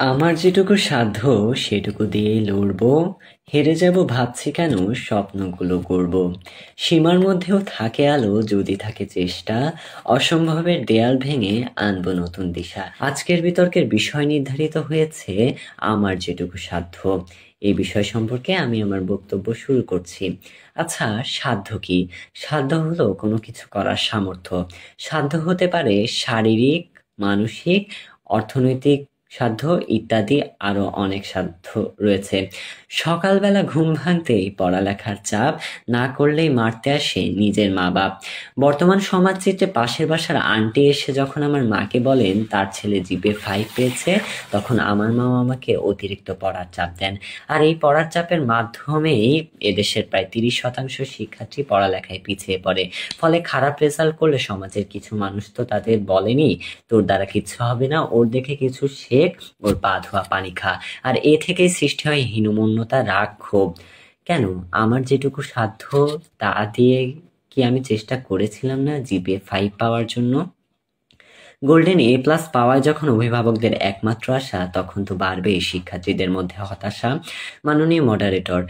আমার যেটুকু সাধ্য সেটুকু দিয়েই লড়বো। হেরে যাব ভাবছি কেন, স্বপ্নগুলো গড়ব। সীমার মধ্যেও থাকে আলো যদি থাকে চেষ্টা। অসম্ভবের দেয়াল ভেঙে আনবো নতুন দিশা। আজকের বিতর্কের বিষয় নির্ধারিত হয়েছে আমার যেটুকু সাধ্য। এই বিষয় সম্পর্কে আমি আমার বক্তব্য শুরু করছি। আচ্ছা, সাধ্য কি? সাধ্য হলো কোনো কিছু করার সামর্থ্য। সাধ্য হতে পারে শারীরিক, মানসিক, অর্থনৈতিক সাধ্য ইত্যাদি। আরো অনেক সাধ্য রয়েছে। সকালবেলা ঘুম ভাঙতেই পড়ালেখার চাপ, না করলেই মারতে আসে নিজের মা বাপ। বর্তমান সমাজ চিত্রে পাশের বাসার আন্টি এসে যখন আমার মাকে বলেন তার ছেলে জিপিএ 5 পেয়েছে, তখন আমার মাও আমাকে অতিরিক্ত পড়ার চাপ দেন। আর এই পড়ার চাপের মাধ্যমেই এদেশের প্রায় 30% শিক্ষার্থী পড়ালেখায় পিছিয়ে পড়ে। ফলে খারাপ রেজাল্ট করলে সমাজের কিছু মানুষ তো তাদের বলেনি তোর দ্বারা কিচ্ছু হবে না, ওর দেখে কিছু শেখ, ওর পা ধোয়া পানি খা। আর এ থেকেই সৃষ্টি হয় হীনমন্যতা, রাগ, ক্ষোভ। কেন? আমার যেটুকু সাধ্য তা দিয়ে কি আমি চেষ্টা করেছিলাম না জিপিএ 5 পাওয়ার জন্য? গোল্ডেন A+ পাওয়ায় যখন অভিভাবকদের একমাত্র আশা, তখন তো বাড়বেই শিক্ষার্থীদের মধ্যে হতাশা। মাননীয় মডারেটর,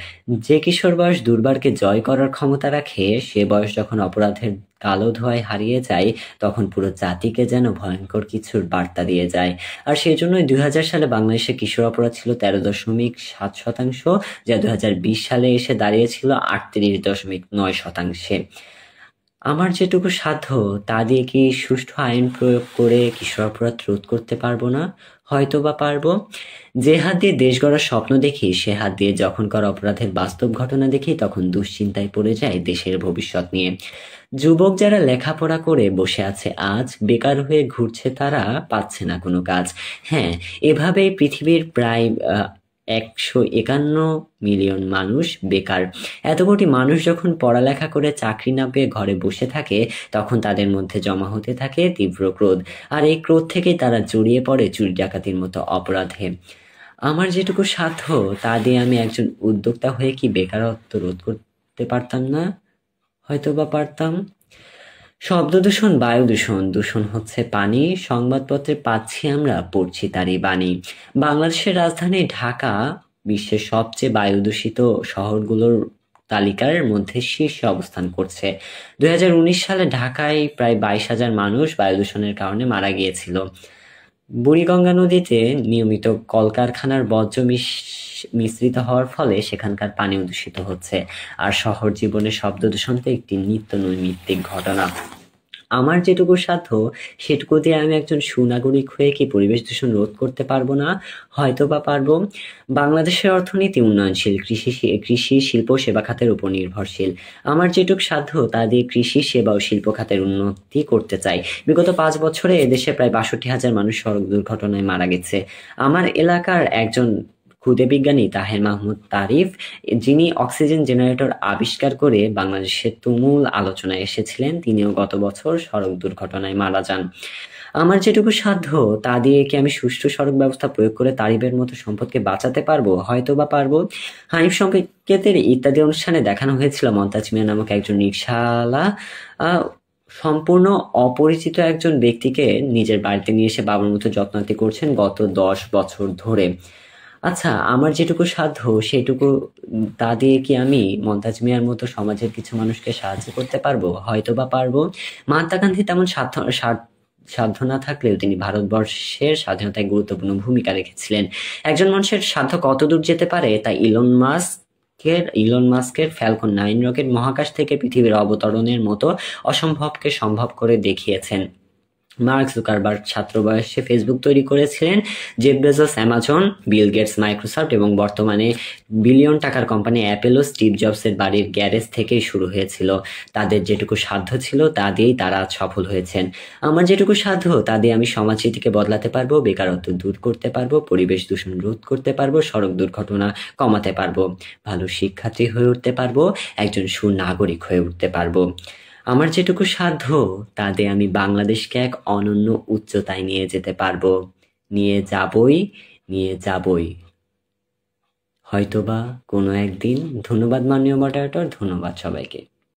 যে কিশোর বয়স দুর্বারকে জয় করার ক্ষমতা রাখে, সে বয়স যখন অপরাধের কালো ধোঁয়ায় হারিয়ে যায়, তখন পুরো জাতিকে যেন ভয়ঙ্কর কিছুর বার্তা দিয়ে যায়। আর সেই জন্যই 2000 সালে বাংলাদেশে কিশোর অপরাধ ছিল 13.7%, যা 2020 সালে এসে দাঁড়িয়েছিল 38.9%। আমার যেটুকু সাধ্য তা দিয়ে কি সুষ্ঠু আইন প্রয়োগ করে কিশোর অপরাধ রোধ করতে পারবো না? হয়তো বা পারবো। যে হাত দিয়ে দেশ গড়ার স্বপ্ন দেখি, সে হাত দিয়ে যখন করা অপরাধের বাস্তব ঘটনা দেখি, তখন দুশ্চিন্তায় পড়ে যায় দেশের ভবিষ্যৎ নিয়ে। যুবক যারা লেখাপড়া করে বসে আছে আজ, বেকার হয়ে ঘুরছে তারা, পাচ্ছে না কোনো কাজ। হ্যাঁ, এভাবেই পৃথিবীর প্রায় 151 মিলিয়ন মানুষ বেকার। এত কোটি মানুষ যখন পড়ালেখা করে চাকরি না পেয়ে ঘরে বসে থাকে, তখন তাদের মধ্যে জমা হতে থাকে তীব্র ক্রোধ। আর এই ক্রোধ থেকেই তারা জড়িয়ে পড়ে চুরি ডাকাতির মতো অপরাধে। আমার যেটুকু সাধ্য তা দিয়ে আমি একজন উদ্যোক্তা হয়ে কি বেকারত্ব রোধ করতে পারতাম না? হয়তো বা পারতাম। শব্দ দূষণ, বায়ু দূষণ, দূষণ হচ্ছে পানি, সংবাদপত্রে পাচ্ছি আমরা, পড়ছি তারই বাণী। বাংলাদেশের রাজধানী ঢাকা বিশ্বের সবচেয়ে বায়ু দূষিত শহরগুলোর তালিকার মধ্যে শীর্ষে অবস্থান করছে। 2019 সালে ঢাকায় প্রায় 22,000 মানুষ বায়ু দূষণের কারণে মারা গিয়েছিল। বুড়িগঙ্গা নদীতে নিয়মিত কলকারখানার বর্জ্য মিশ্রিত হওয়ার ফলে সেখানকার পানিও দূষিত হচ্ছে। আর শহর জীবনে শব্দ দূষণ তো একটি নিত্য নৈমিত্তিক ঘটনা। আমার যেটুকু সাধ্য সেটুকু দিয়ে আমি একজন সুনাগরিক হয়ে কি পরিবেশ দূষণ রোধ করতে পারবো না? হয়তো বা পারবো। বাংলাদেশের অর্থনীতি উন্নয়নশীল, কৃষি, শিল্প, সেবা খাতের উপর নির্ভরশীল। আমার যেটুকু সাধ্য তা দিয়ে কৃষি, সেবা ও শিল্প খাতের উন্নতি করতে চাই। বিগত 5 বছরে এদেশে প্রায় 62,000 মানুষ সড়ক দুর্ঘটনায় মারা গেছে। আমার এলাকার একজন ক্ষুদে বিজ্ঞানী তাহের মাহমুদ তারিফ, যিনি অক্সিজেন জেনারেটর আবিষ্কার করে বাংলাদেশের তুমুল আলোচনায় এসেছিলেন, তিনিও গত বছর সড়ক দুর্ঘটনায় মারা যান। আমার যেটুকু সাধ্য তা দিয়ে কি আমি সুষ্ঠু সড়ক ব্যবস্থা প্রয়োগ করে তারিফের মতো সম্পদকে বাঁচাতে পারবো? হয়তো বা পারবো। হানিফ সংকেতের ইত্যাদি অনুষ্ঠানে দেখানো হয়েছিল মমতাজ মিয়া নামক একজন রিকশাওয়ালা সম্পূর্ণ অপরিচিত একজন ব্যক্তিকে নিজের বাড়িতে নিয়ে এসে বাবার মতো যত্নার্থী করছেন গত 10 বছর ধরে। আচ্ছা, আমার যেটুকু সাধ্য সেটুকু তা দিয়ে কি আমি মমতাজ মিয়ার মতো সমাজের কিছু মানুষকে সাহায্য করতে পারবো? হয়তো বা পারবো। মহাত্মা গান্ধী তেমন সাধ্য না থাকলেও তিনি ভারতবর্ষের স্বাধীনতায় গুরুত্বপূর্ণ ভূমিকা রেখেছিলেন। একজন মানুষের সাধ্য কতদূর যেতে পারে তা ইলন মাস্কের ফ্যালকন 9 রকেট মহাকাশ থেকে পৃথিবীর অবতরণের মতো অসম্ভবকে সম্ভব করে দেখিয়েছেন। মার্ক জুকারবার্গ ছাত্র বয়সে ফেসবুক তৈরি করেছিলেন। Jeff Bezos Amazon, Bill Gates Microsoft এবং বর্তমানে বিলিয়ন টাকার কোম্পানি অ্যাপেলও স্টিভ জবসের বাড়ির গ্যারেজ থেকেই শুরু হয়েছিল। তাদের যেটুকু সাধ্য ছিল তা দিয়েই তারা সফল হয়েছেন। আমার যেটুকু সাধ্য তা দিয়ে আমি সমাজনীতিকে বদলাতে পারবো, বেকারত্ব দূর করতে পারবো, পরিবেশ দূষণ রোধ করতে পারবো, সড়ক দুর্ঘটনা কমাতে পারবো, ভালো শিক্ষার্থী হয়ে উঠতে পারবো, একজন সুনাগরিক হয়ে উঠতে পারবো। আমার যেটুকু সাধ্য তা দিয়ে আমি বাংলাদেশকে এক অনন্য উচ্চতায় নিয়ে যেতে পারবো। নিয়ে যাবই, নিয়ে যাবই। হয়তোবা কোনো একদিন। ধন্যবাদ মাননীয় মডারেটর, ধন্যবাদ সবাইকে।